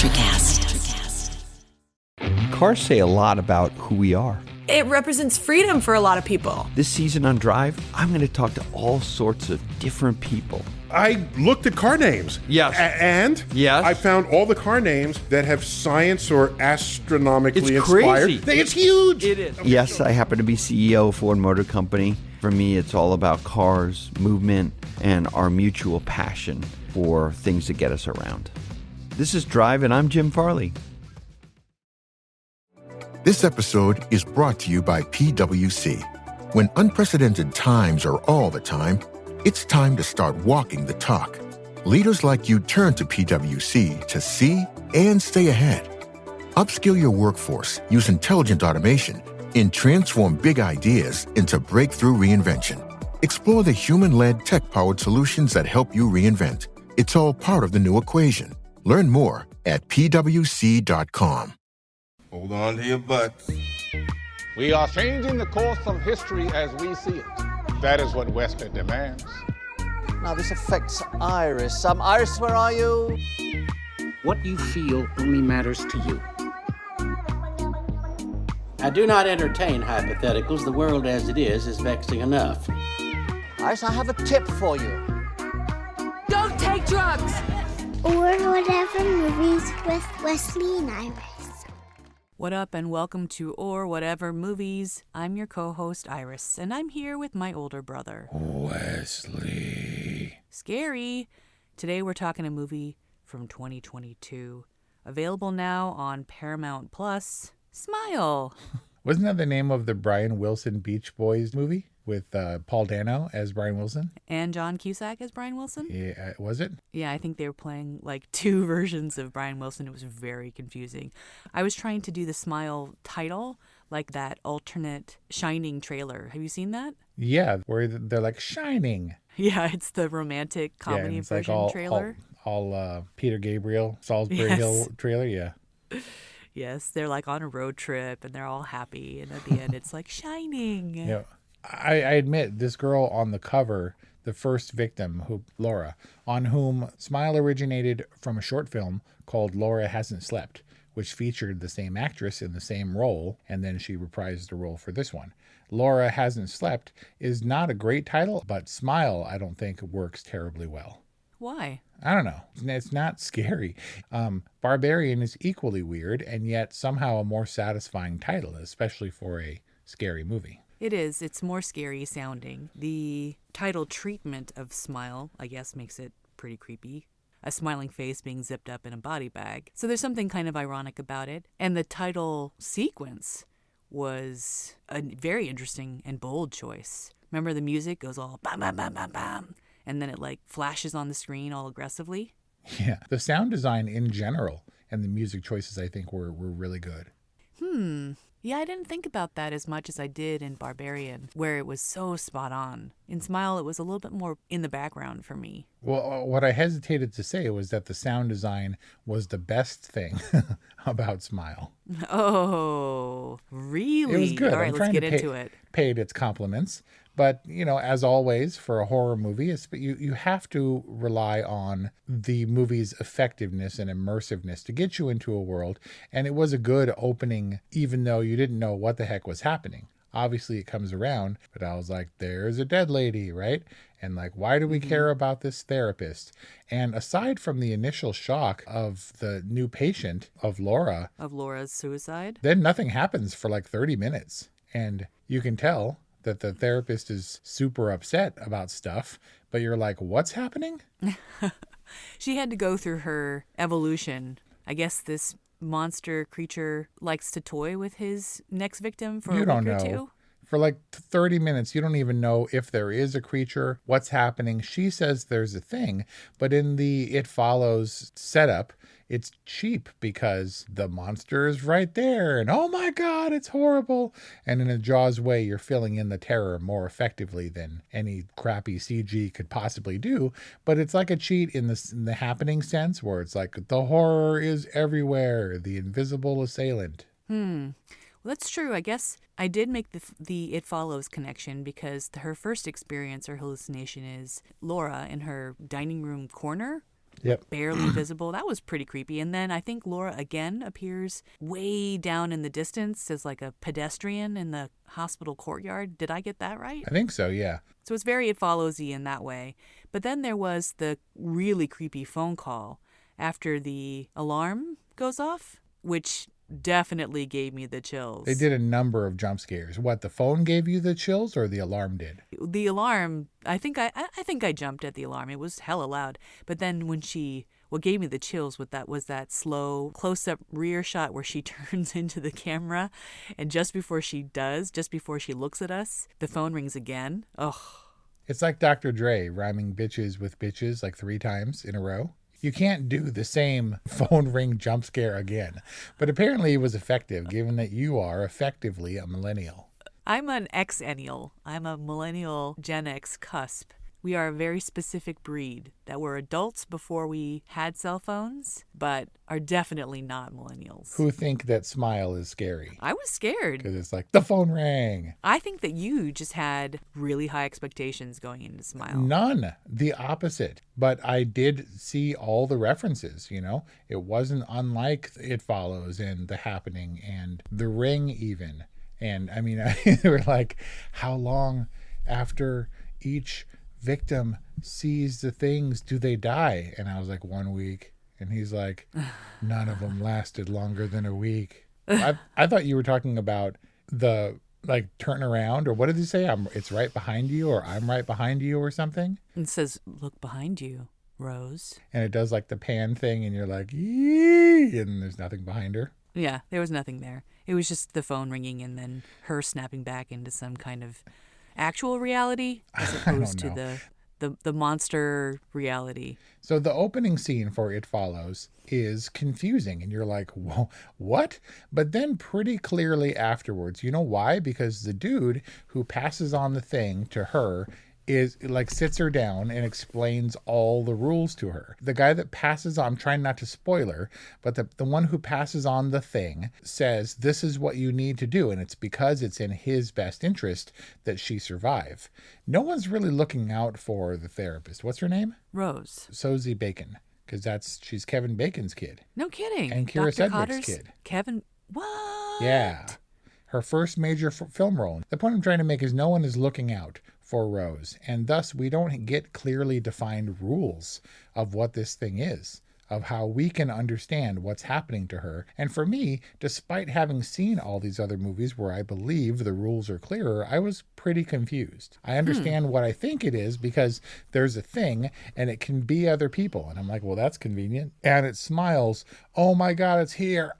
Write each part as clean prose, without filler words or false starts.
Electrocast. Cars say a lot about who we are. It represents freedom for a lot of people. This season on Drive, I'm going to talk to all sorts of different people. I looked at car names. Yes. And yes. I found all the car names that have science or astronomically it's inspired. Crazy. It's huge. It is. Yes, I happen to be CEO of Ford Motor Company. For me, it's all about cars, movement, and our mutual passion for things that get us around. This is Drive, and I'm Jim Farley. This episode is brought to you by PwC. When unprecedented times are all the time, it's time to start walking the talk. Leaders like you turn to PwC to see and stay ahead. Upskill your workforce, use intelligent automation, and transform big ideas into breakthrough reinvention. Explore the human-led, tech-powered solutions that help you reinvent. It's all part of the new equation. Learn more at pwc.com. Hold on to your butts. We are changing the course of history as we see it. That is what Western demands. Now this affects Iris. Iris, where are you? What you feel only matters to you. I do not entertain hypotheticals. The world as it is vexing enough. Iris, I have a tip for you. Don't take drugs! Or Whatever Movies with Wesley and Iris. What up, and welcome to Or Whatever Movies. I'm your co-host, Iris, and I'm here with my older brother, Wesley. Scary. Today we're talking a movie from 2022. Available now on Paramount Plus. Smile. Wasn't that the name of the Brian Wilson Beach Boys movie? With Paul Dano as Brian Wilson? And John Cusack as Brian Wilson? Yeah, was it? Yeah, I think they were playing like two versions of Brian Wilson. It was very confusing. I was trying to do the Smile title, like that alternate Shining trailer. Have you seen that? Yeah, where they're like, Shining. Yeah, it's the romantic comedy version like trailer. All Peter Gabriel, Salisbury Hill trailer, yeah. Yes, they're like on a road trip and they're all happy. And at the end, it's like Shining. Yeah. I admit, this girl on the cover, the first victim, Laura, on whom Smile originated from a short film called Laura Hasn't Slept, which featured the same actress in the same role, and then she reprised the role for this one. Laura Hasn't Slept is not a great title, but Smile, I don't think, works terribly well. Why? I don't know. It's not scary. Barbarian is equally weird, and yet somehow a more satisfying title, especially for a scary movie. It is. It's more scary sounding. The title treatment of Smile, I guess, makes it pretty creepy. A smiling face being zipped up in a body bag. So there's something kind of ironic about it. And the title sequence was a very interesting and bold choice. Remember the music goes all bam, bam, bam, bam, bam. And then it like flashes on the screen all aggressively. Yeah. The sound design in general and the music choices, I think, were really good. Yeah, I didn't think about that as much as I did in Barbarian, where it was so spot on. In Smile, it was a little bit more in the background for me. Well, what I hesitated to say was that the sound design was the best thing about Smile. Oh, really? It was good. All right, let's get into it. Paid its compliments. But, as always, for a horror movie, you have to rely on the movie's effectiveness and immersiveness to get you into a world. And it was a good opening, even though you didn't know what the heck was happening. Obviously, it comes around, but I was like, there's a dead lady, right? And like, why do we care about this therapist? And aside from the initial shock of the new patient, of Laura's suicide, then nothing happens for like 30 minutes. And you can tell that the therapist is super upset about stuff, but you're like, what's happening? She had to go through her evolution. I guess this monster creature likes to toy with his next victim for a week or two. For like 30 minutes, you don't even know if there is a creature, what's happening. She says there's a thing, but in the It Follows setup, it's cheap because the monster is right there and oh my God, it's horrible. And in a Jaws way, you're filling in the terror more effectively than any crappy CG could possibly do. But it's like a cheat in the happening sense where it's like the horror is everywhere, the invisible assailant. Well, that's true. I guess I did make the It Follows connection because her first experience or hallucination is Laura in her dining room corner Yep. barely visible. That was pretty creepy. And then I think Laura again appears way down in the distance as like a pedestrian in the hospital courtyard. Did I get that right? I think so, yeah. So it's very It Follows-y in that way. But then there was the really creepy phone call after the alarm goes off, which definitely gave me the chills. They did a number of jump scares. What, the phone gave you the chills or the alarm did? The alarm, I think I jumped at the alarm. It was hella loud. But then what gave me the chills was that slow close-up rear shot where she turns into the camera, and just before she looks at us, the phone rings again. Ugh. It's like Dr. Dre rhyming bitches with bitches like 3 times in a row. You can't do the same phone ring jump scare again. But apparently it was effective, given that you are effectively a millennial. I'm an Xennial. I'm a millennial Gen X cusp. We are a very specific breed that were adults before we had cell phones, but are definitely not millennials. Who think that Smile is scary. I was scared. Because it's like, the phone rang. I think that you just had really high expectations going into Smile. None. The opposite. But I did see all the references, you know. It wasn't unlike It Follows and The Happening and The Ring even. And I mean, they were like, how long after each victim sees the things do they die? And I was like, 1 week. And he's like, none of them lasted longer than a week. I thought you were talking about the like turn around, or what did he say? It's right behind you, or I'm right behind you, or something. It says, look behind you, Rose. And it does like the pan thing, and you're like, yee, and there's nothing behind her. Yeah, there was nothing there. It was just the phone ringing and then her snapping back into some kind of actual reality as opposed to the monster reality. So the opening scene for It Follows is confusing, and you're like, well, what? But then pretty clearly afterwards, you know why? Because the dude who passes on the thing to her is like sits her down and explains all the rules to her. The guy that passes on, I'm trying not to spoil her, but the one who passes on the thing says, this is what you need to do. And it's because it's in his best interest that she survive. No one's really looking out for the therapist. What's her name? Rose. Sosie Bacon. Because she's Kevin Bacon's kid. No kidding. And Kira Dr. Sedgwick's Cotter's kid. Kevin, what? Yeah. Her first major film role. The point I'm trying to make is no one is looking out for Rose, and thus we don't get clearly defined rules of what this thing is, of how we can understand what's happening to her. And for me, despite having seen all these other movies where I believe the rules are clearer, I was pretty confused. I understand what I think it is because there's a thing and it can be other people. And I'm like, well, that's convenient. And it smiles, oh my God, it's here.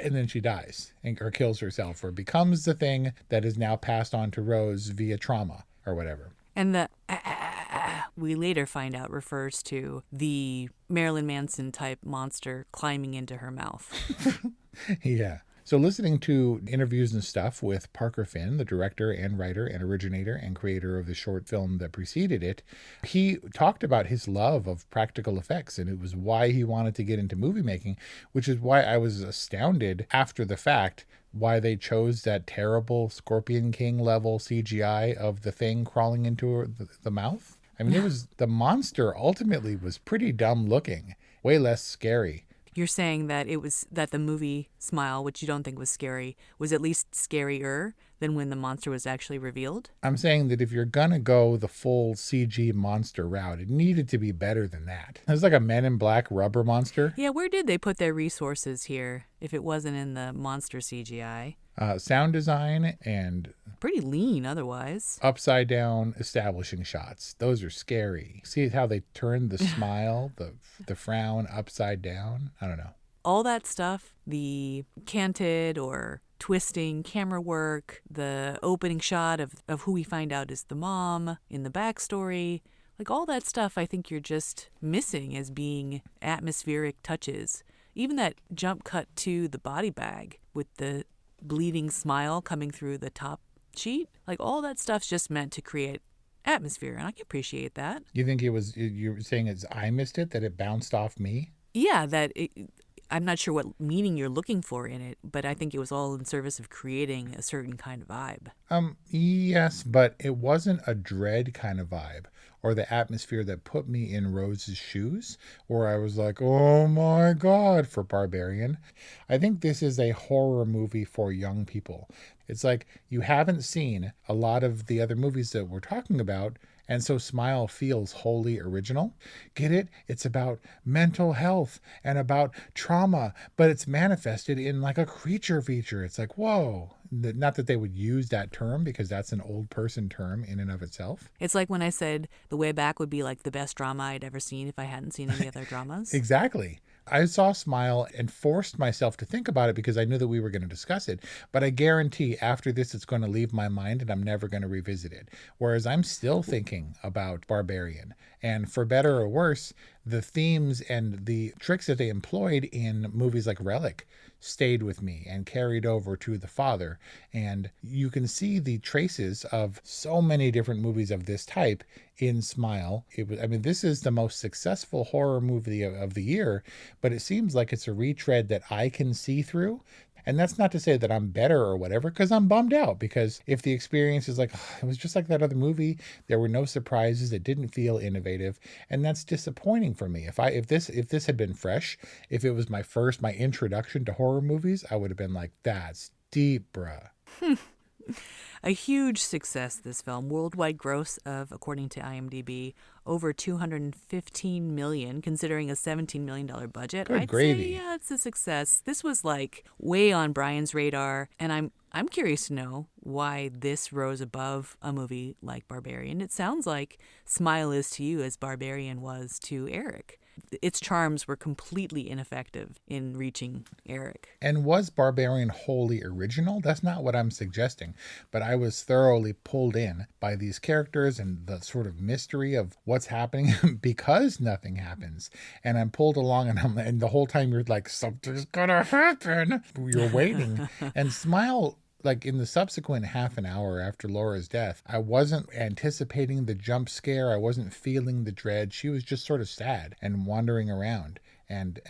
And then she dies or kills herself or becomes the thing that is now passed on to Rose via trauma or whatever. And the we later find out refers to the Marilyn Manson type monster climbing into her mouth. Yeah. So listening to interviews and stuff with Parker Finn, the director and writer and originator and creator of the short film that preceded it, he talked about his love of practical effects, and it was why he wanted to get into movie making, which is why I was astounded after the fact why they chose that terrible Scorpion King level CGI of the thing crawling into the mouth. I mean, it was, the monster ultimately was pretty dumb looking, way less scary. You're saying that that the movie Smile, which you don't think was scary, was at least scarier than when the monster was actually revealed? I'm saying that if you're going to go the full CG monster route, it needed to be better than that. It was like a Men in Black rubber monster. Yeah, where did they put their resources here if it wasn't in the monster CGI? Sound design and pretty lean otherwise. Upside down establishing shots. Those are scary. See how they turned the smile, the frown upside down? I don't know. All that stuff, the canted or twisting camera work, the opening shot of who we find out is the mom in the backstory, like all that stuff I think you're just missing as being atmospheric touches. Even that jump cut to the body bag with the bleeding smile coming through the top sheet, like all that stuff's just meant to create atmosphere, and I can appreciate that. You think it was, you're saying I missed it, that it bounced off me? Yeah, I'm not sure what meaning you're looking for in it, but I think it was all in service of creating a certain kind of vibe. Yes, but it wasn't a dread kind of vibe or the atmosphere that put me in Rose's shoes, where I was like, oh my God, for Barbarian. I think this is a horror movie for young people. It's like you haven't seen a lot of the other movies that we're talking about, and so Smile feels wholly original. Get it? It's about mental health and about trauma, but it's manifested in like a creature feature. It's like, whoa. Not that they would use that term because that's an old person term in and of itself. It's like when I said The Way Back would be like the best drama I'd ever seen if I hadn't seen any other dramas. Exactly. I saw Smile and forced myself to think about it because I knew that we were going to discuss it. But I guarantee after this, it's going to leave my mind and I'm never going to revisit it. Whereas I'm still thinking about Barbarian. And for better or worse, the themes and the tricks that they employed in movies like Relic stayed with me and carried over to The Father. And you can see the traces of so many different movies of this type in Smile. This is the most successful horror movie of the year, but it seems like it's a retread that I can see through. And that's not to say that I'm better or whatever, because I'm bummed out. Because if the experience is like, it was just like that other movie, there were no surprises, it didn't feel innovative, and that's disappointing for me. If this had been fresh, if it was my introduction to horror movies, I would have been like, that's deep, bruh. A huge success, this film. Worldwide gross of, according to IMDb, over $215 million, considering a $17 million budget. Good gravy. Say, yeah, it's a success. This was like way on Brian's radar, and I'm curious to know why this rose above a movie like Barbarian. It sounds like Smile is to you as Barbarian was to Eric. Its charms were completely ineffective in reaching Eric. And was Barbarian wholly original? That's not what I'm suggesting. But I was thoroughly pulled in by these characters and the sort of mystery of what's happening because nothing happens. And I'm pulled along and the whole time you're like, something's gonna happen. You're waiting. And Smile, like in the subsequent half an hour after Laura's death, I wasn't anticipating the jump scare. I wasn't feeling the dread. She was just sort of sad and wandering around and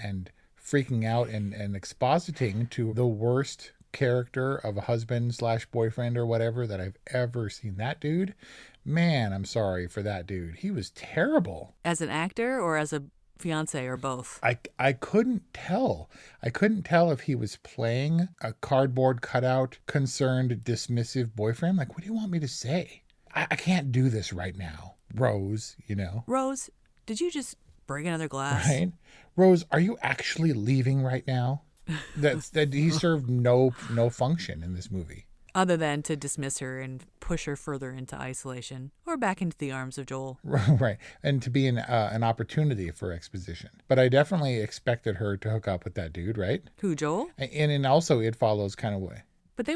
freaking out and expositing to the worst character of a husband / boyfriend or whatever that I've ever seen. That dude, man, I'm sorry for that dude. He was terrible. As an actor or as a fiance or both? I couldn't tell. I couldn't tell if he was playing a cardboard cutout, concerned, dismissive boyfriend. Like, what do you want me to say? I can't do this right now. Rose, Rose, did you just break another glass? Right? Rose, are you actually leaving right now? That he served no function in this movie. Other than to dismiss her and push her further into isolation or back into the arms of Joel. Right. And to be an opportunity for exposition. But I definitely expected her to hook up with that dude, right? Who, Joel? And also It Follows kind of way. But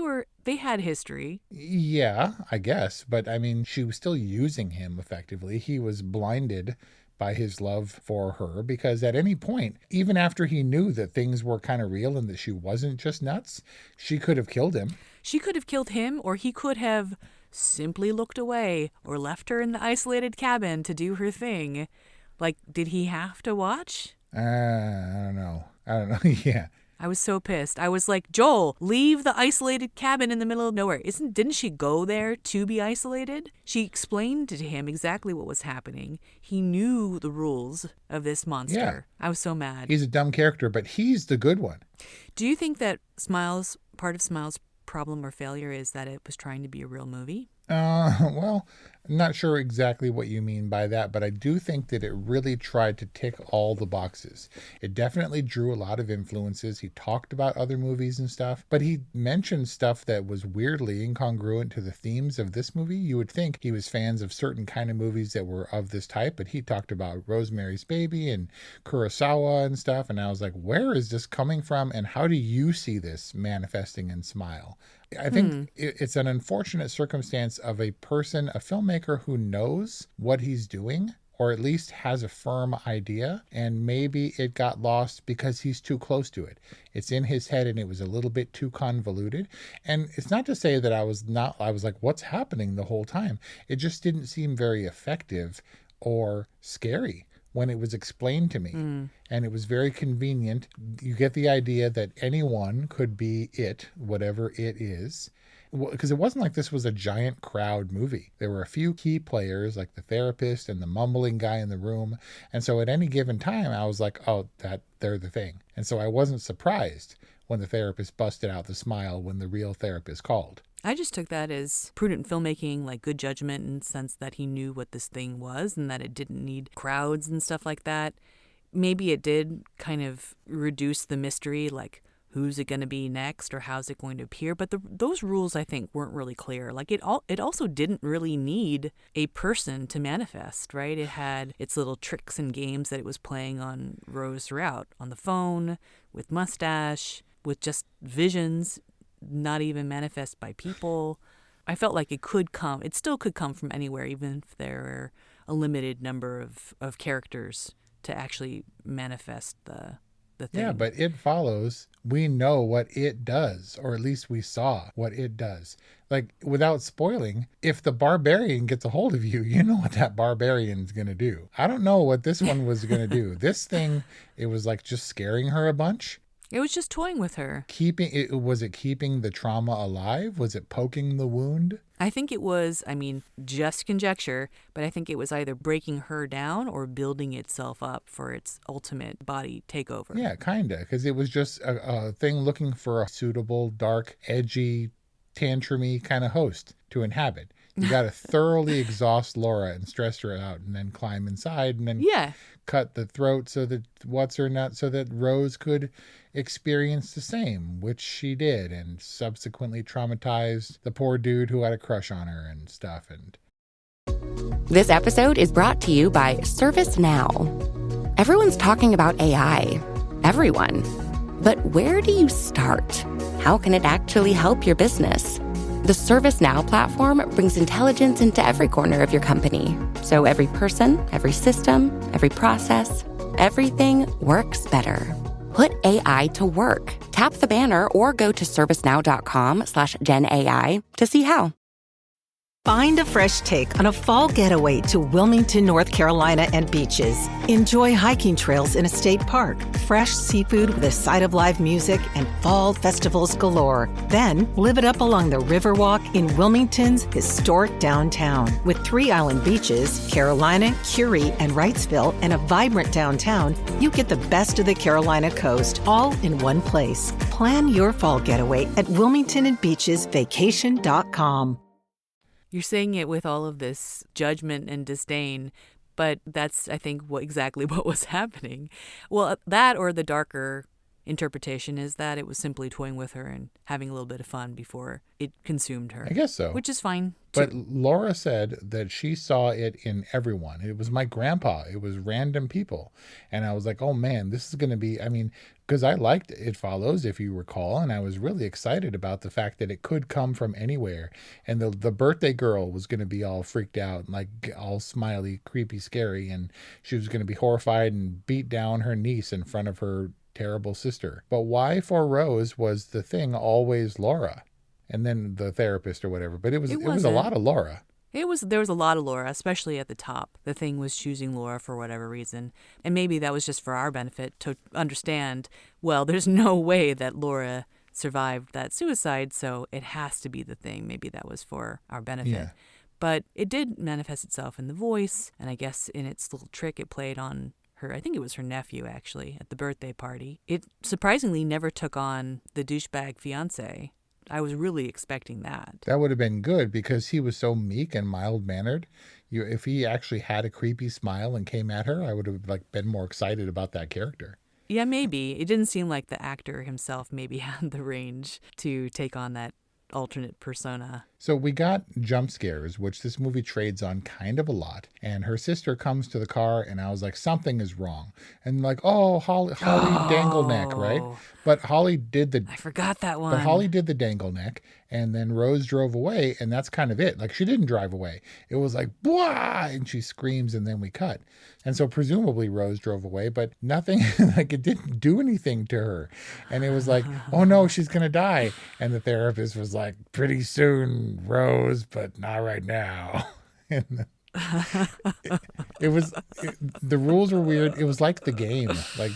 they had history. Yeah, I guess. But I mean, she was still using him effectively. He was blinded by his love for her, because at any point, even after he knew that things were kind of real and that she wasn't just nuts, she could have killed him. She could have killed him, or he could have simply looked away or left her in the isolated cabin to do her thing. Like, did he have to watch? I don't know. Yeah. I was so pissed. I was like, Joel, leave the isolated cabin in the middle of nowhere. Didn't she go there to be isolated? She explained to him exactly what was happening. He knew the rules of this monster. Yeah. I was so mad. He's a dumb character, but he's the good one. Do you think that part of Smile's problem or failure is that it was trying to be a real movie? Well, I'm not sure exactly what you mean by that, but I do think that it really tried to tick all the boxes. It definitely drew a lot of influences. He talked about other movies and stuff, but he mentioned stuff that was weirdly incongruent to the themes of this movie. You would think he was fans of certain kind of movies that were of this type, but he talked about Rosemary's Baby and Kurosawa and stuff, and I was like, where is this coming from, and how do you see this manifesting in Smile? I think it's an unfortunate circumstance of a person, a filmmaker who knows what he's doing, or at least has a firm idea, and maybe it got lost because he's too close to it. It's in his head and it was a little bit too convoluted. And it's not to say that I was like, what's happening the whole time? It just didn't seem very effective or scary when it was explained to me. And it was very convenient. You get the idea that anyone could be it, whatever it is. because it wasn't like this was a giant crowd movie. There were a few key players like the therapist and the mumbling guy in the room. And so at any given time, I was like, oh, they're the thing. And so I wasn't surprised when the therapist busted out the smile when the real therapist called. I just took that as prudent filmmaking, like good judgment in the sense that he knew what this thing was and that it didn't need crowds and stuff like that. Maybe it did kind of reduce the mystery, like who's it going to be next or how's it going to appear. But those rules, I think, weren't really clear. Like it also didn't really need a person to manifest, right? It had its little tricks and games that it was playing on Rose throughout, on the phone, with mustache, with just visions, not even manifest by people. I felt like it still could come from anywhere, even if there were a limited number of characters to actually manifest the thing. Yeah, but It Follows, we know what it does, or at least we saw what it does. Like, without spoiling, if the barbarian gets a hold of you, you know what that barbarian's going to do. I don't know what this one was going to do. This thing, it was like just scaring her a bunch. It was just toying with her. Was it keeping the trauma alive? Was it poking the wound? I think it was, just conjecture, but I think it was either breaking her down or building itself up for its ultimate body takeover. Yeah, kind of, because it was just a thing looking for a suitable, dark, edgy, tantrumy kind of host to inhabit. You got to thoroughly exhaust Laura and stress her out and then climb inside and then cut the throat so that so that Rose could experience the same, which she did, and subsequently traumatized the poor dude who had a crush on her and stuff. And this episode is brought to you by ServiceNow. Everyone's talking about AI. Everyone. But where do you start? How can it actually help your business? The ServiceNow platform brings intelligence into every corner of your company. So every person, every system, every process, everything works better. Put AI to work. Tap the banner or go to servicenow.com/GenAI to see how. Find a fresh take on a fall getaway to Wilmington, North Carolina and beaches. Enjoy hiking trails in a state park, fresh seafood with a side of live music, and fall festivals galore. Then live it up along the Riverwalk in Wilmington's historic downtown. With 3 island beaches, Carolina, Curie, and Wrightsville, and a vibrant downtown, you get the best of the Carolina coast, all in one place. Plan your fall getaway at WilmingtonandBeachesVacation.com. You're saying it with all of this judgment and disdain, but that's, I think, exactly what was happening. Well, that or the darker interpretation is that it was simply toying with her and having a little bit of fun before it consumed her. I guess so. Which is fine. But Laura said that she saw it in everyone. It was my grandpa. It was random people. And I was like, oh man, this is going to be, because I liked It Follows, if you recall, and I was really excited about the fact that it could come from anywhere. And the birthday girl was going to be all freaked out, like all smiley, creepy, scary. And she was going to be horrified and beat down her niece in front of her terrible sister. But why for Rose was the thing always Laura? And then the therapist or whatever. But it was a lot of Laura. There was a lot of Laura, especially at the top. The thing was choosing Laura for whatever reason. And maybe that was just for our benefit to understand, well, there's no way that Laura survived that suicide, so it has to be the thing. Maybe that was for our benefit. Yeah. But it did manifest itself in the voice, and I guess in its little trick it played on her, I think it was her nephew actually, at the birthday party. It surprisingly never took on the douchebag fiancé. I was really expecting that. That would have been good because he was so meek and mild-mannered. If he actually had a creepy smile and came at her, I would have been more excited about that character. Yeah, maybe. It didn't seem like the actor himself maybe had the range to take on that alternate persona. So we got jump scares, which this movie trades on kind of a lot. And her sister comes to the car, and I was like, something is wrong. And Holly dangle neck, right? But Holly did I forgot that one. But Holly did the dangle neck, and then Rose drove away, and that's kind of it. Like, she didn't drive away. It was like, "Bwah!" and she screams, and then we cut. And so presumably Rose drove away, but nothing, it didn't do anything to her. And it was like, oh no, she's going to die. And the therapist was like, pretty soon, Rose, but not right now. The rules were weird. It was like The Game, like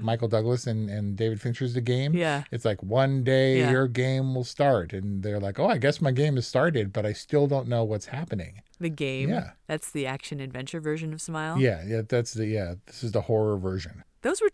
Michael Douglas and David Fincher's The Game. Yeah. It's like one day your game will start, and they're like, oh, I guess my game has started, but I still don't know what's happening. The Game. Yeah. That's the action adventure version of Smile. Yeah. This is the horror version. Those were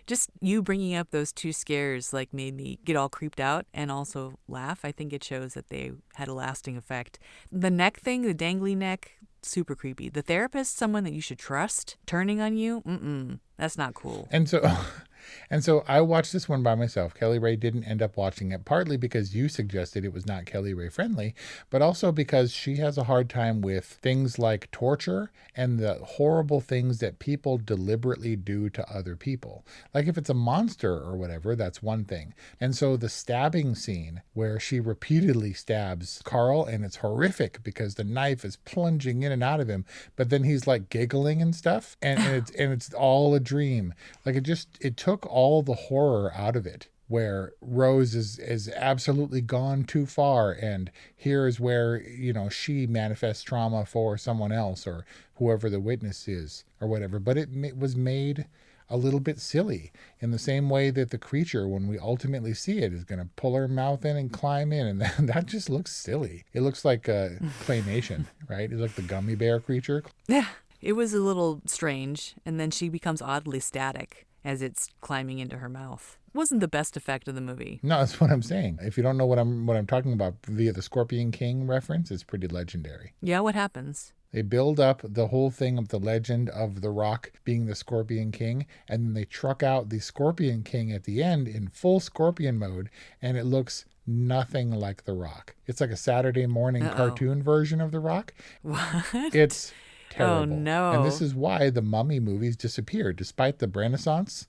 just you bringing up those two scares like made me get all creeped out and also laugh. I think it shows that they had a lasting effect. The neck thing, the dangly neck, super creepy. The therapist, someone that you should trust, turning on you, that's not cool. And so I watched this one by myself. Kelly Ray didn't end up watching it, partly because you suggested it was not Kelly Ray friendly, but also because she has a hard time with things like torture and the horrible things that people deliberately do to other people. Like if it's a monster or whatever, that's one thing. And so the stabbing scene where she repeatedly stabs Carl, and it's horrific because the knife is plunging in and out of him, but then he's like giggling and stuff, and it's all a dream. Like it took all the horror out of it, where Rose is absolutely gone too far, and here is where, she manifests trauma for someone else or whoever the witness is or whatever. But it was made a little bit silly in the same way that the creature, when we ultimately see it, is going to pull her mouth in and climb in, and that just looks silly. It looks like a claymation, right? It's like the gummy bear creature. Yeah, it was a little strange, and then she becomes oddly static as it's climbing into her mouth. Wasn't the best effect of the movie. No, that's what I'm saying. If you don't know what I'm talking about via the Scorpion King reference, it's pretty legendary. Yeah, what happens? They build up the whole thing of the legend of The Rock being the Scorpion King, and then they truck out the Scorpion King at the end in full Scorpion mode, and it looks nothing like The Rock. It's like a Saturday morning cartoon version of The Rock. What? It's terrible. Oh, no. And this is why the Mummy movies disappeared, despite the Renaissance,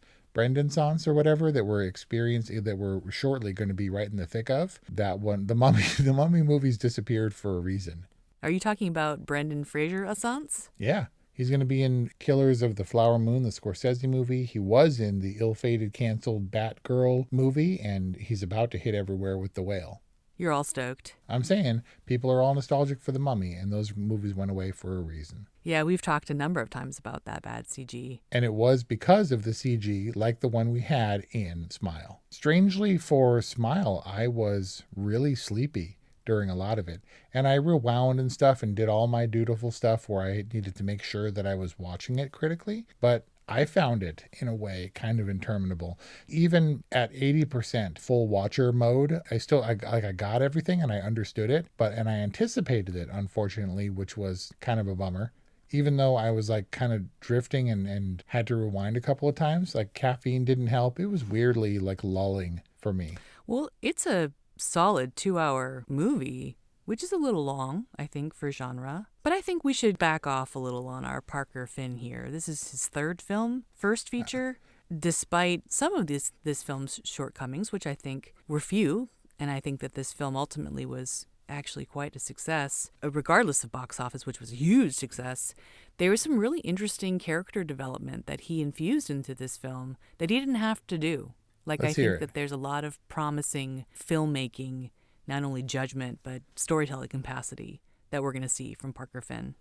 or whatever, that we're experiencing, that we're shortly going to be right in the thick of. That one, the Mummy movies disappeared for a reason. Are you talking about Brendan Fraser Assance? Yeah. He's going to be in Killers of the Flower Moon, the Scorsese movie. He was in the ill-fated, canceled Batgirl movie, and he's about to hit everywhere with The Whale. You're all stoked. I'm saying people are all nostalgic for The Mummy, and those movies went away for a reason. Yeah, we've talked a number of times about that bad CG. And it was because of the CG, like the one we had in Smile. Strangely, for Smile, I was really sleepy during a lot of it. And I rewound and stuff and did all my dutiful stuff where I needed to make sure that I was watching it critically. But I found it, in a way, kind of interminable. Even at 80% full watcher mode, I got everything and I understood it, and I anticipated it, unfortunately, which was kind of a bummer. Even though I was like kind of drifting and had to rewind a couple of times, like caffeine didn't help. It was weirdly like lulling for me. Well, it's a solid 2-hour movie, which is a little long, I think, for genre. But I think we should back off a little on our Parker Finn here. This is his third film, first feature, despite some of this film's shortcomings, which I think were few. And I think that this film ultimately was actually quite a success, regardless of box office, which was a huge success. There was some really interesting character development that he infused into this film that he didn't have to do. I think that there's a lot of promising filmmaking, not only judgment, but storytelling capacity that we're going to see from Parker Finn.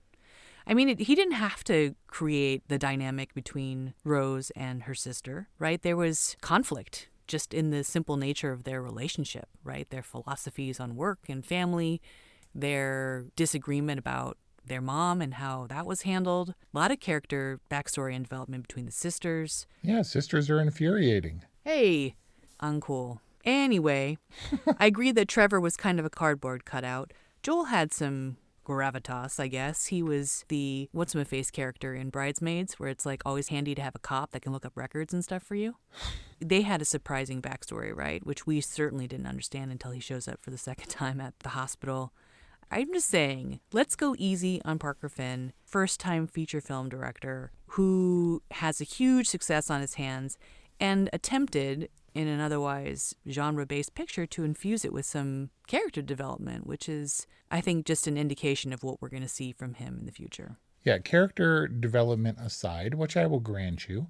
I mean, he didn't have to create the dynamic between Rose and her sister, right? There was conflict just in the simple nature of their relationship, right? Their philosophies on work and family, their disagreement about their mom and how that was handled. A lot of character backstory and development between the sisters. Yeah, sisters are infuriating. Hey, uncool. Anyway, I agree that Trevor was kind of a cardboard cutout. Joel had some gravitas, I guess. He was the what's-my-face character in Bridesmaids, where it's like always handy to have a cop that can look up records and stuff for you. They had a surprising backstory, right? Which we certainly didn't understand until he shows up for the second time at the hospital. I'm just saying, let's go easy on Parker Finn, first-time feature film director who has a huge success on his hands and attempted, in an otherwise genre-based picture, to infuse it with some character development, which is, I think, just an indication of what we're going to see from him in the future. Yeah, character development aside, which I will grant you,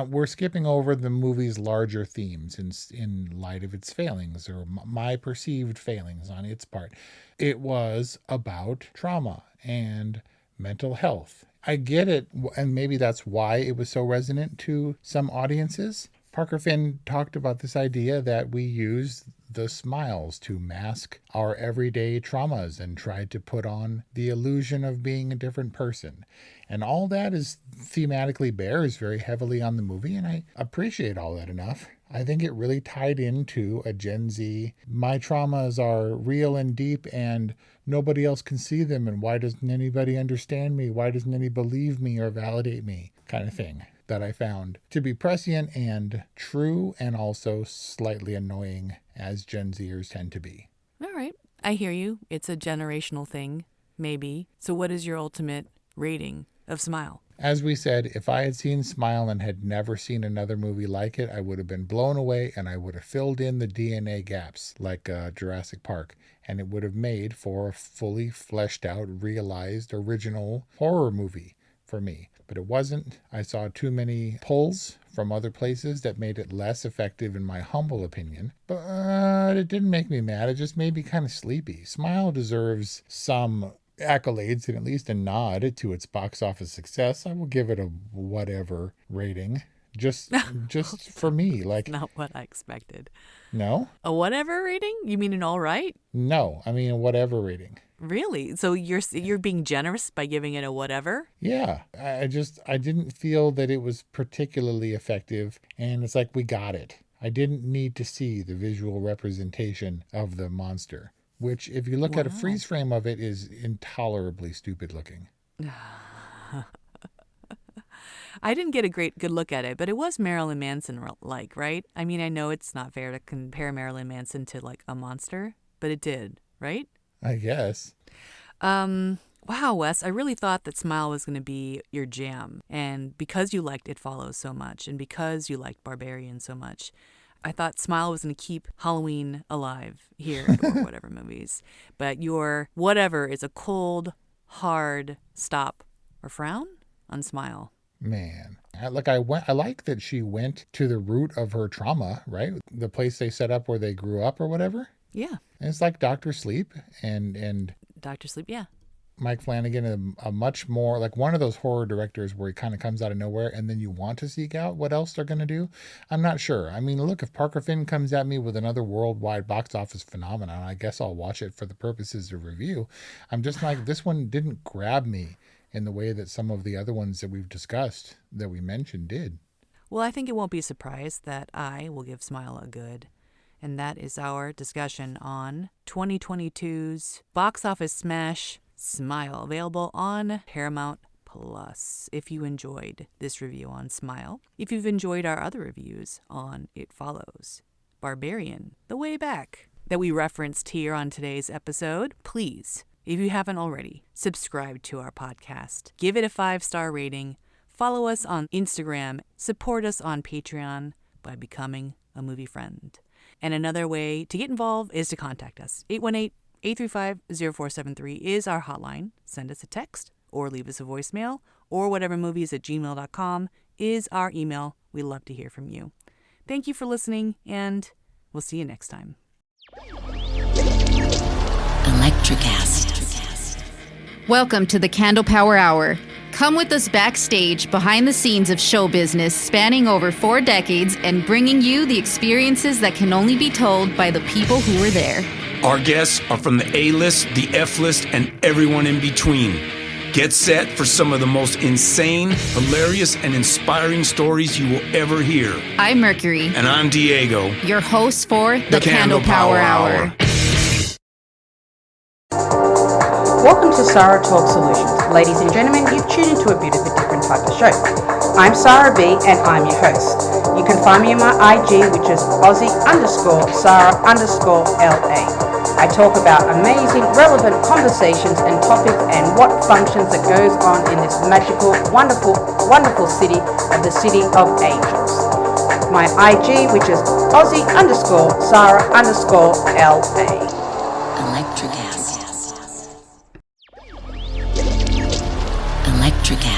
we're skipping over the movie's larger themes in light of its failings, or my perceived failings on its part. It was about trauma and mental health. I get it, and maybe that's why it was so resonant to some audiences. Parker Finn talked about this idea that we use the smiles to mask our everyday traumas and try to put on the illusion of being a different person. And all that is thematically bears very heavily on the movie, and I appreciate all that enough. I think it really tied into a Gen Z, my traumas are real and deep and nobody else can see them, and why doesn't anybody understand me? Why doesn't anybody believe me or validate me? Kind of thing that I found to be prescient and true, and also slightly annoying, as Gen Zers tend to be. All right. I hear you. It's a generational thing, maybe. So what is your ultimate rating of Smile? As we said, if I had seen Smile and had never seen another movie like it, I would have been blown away, and I would have filled in the DNA gaps like Jurassic Park, and it would have made for a fully fleshed out, realized, original horror movie for me. But it wasn't. I saw too many pulls from other places that made it less effective in my humble opinion. But it didn't make me mad. It just made me kind of sleepy. Smile deserves some accolades and at least a nod to its box office success. I will give it a whatever rating. Just for me. Like, not what I expected. No? A whatever rating? You mean an all right? No, I mean a whatever rating. Really? So you're being generous by giving it a whatever? Yeah. I didn't feel that it was particularly effective, and it's like we got it. I didn't need to see the visual representation of the monster, which if you look at a freeze frame of it is intolerably stupid looking. I didn't get a good look at it, but it was Marilyn Manson-like, right? I mean, I know it's not fair to compare Marilyn Manson to like a monster, but it did, right? I guess. Wow, Wes, I really thought that Smile was going to be your jam. And because you liked It Follows so much, and because you liked Barbarian so much, I thought Smile was going to keep Halloween alive here at Or Whatever Movies. But your whatever is a cold, hard stop or frown on Smile. Man, I like that she went to the root of her trauma, right? The place they set up where they grew up or whatever. Yeah. And it's like Dr. Sleep and Dr. Sleep, yeah. Mike Flanagan, a much more like one of those horror directors where he kind of comes out of nowhere and then you want to seek out what else they're going to do. I'm not sure. I mean, look, if Parker Finn comes at me with another worldwide box office phenomenon, I guess I'll watch it for the purposes of review. I'm just like, this one didn't grab me in the way that some of the other ones that we've discussed, that we mentioned, did. Well, I think it won't be a surprise that I will give Smile a good. And that is our discussion on 2022's box office smash, Smile, available on Paramount Plus. If you enjoyed this review on Smile, if you've enjoyed our other reviews on It Follows, Barbarian, The Way Back, that we referenced here on today's episode, please, if you haven't already, subscribe to our podcast. Give it a 5-star rating. Follow us on Instagram. Support us on Patreon by becoming a movie friend. And another way to get involved is to contact us. 818-835-0473 is our hotline. Send us a text or leave us a voicemail, or whatevermovies@gmail.com is our email. We love to hear from you. Thank you for listening, and we'll see you next time. Electricast. Welcome to the Candle Power Hour. Come with us backstage behind the scenes of show business spanning over 4 decades and bringing you the experiences that can only be told by the people who were there. Our guests are from the A-list, the F-list, and everyone in between. Get set for some of the most insane, hilarious, and inspiring stories you will ever hear. I'm Mercury. And I'm Diego. Your hosts for the Candle Power Hour. Welcome to Sarah Talk Solutions. Ladies and gentlemen, you've tuned into a bit of a different type of show. I'm Sarah B and I'm your host. You can find me on my IG, which is Aussie_Sarah_LA. I talk about amazing, relevant conversations and topics and what functions that goes on in this magical, wonderful, wonderful city of the City of Angels. My IG, which is Aussie_Sarah_LA. Electricast. Electricast.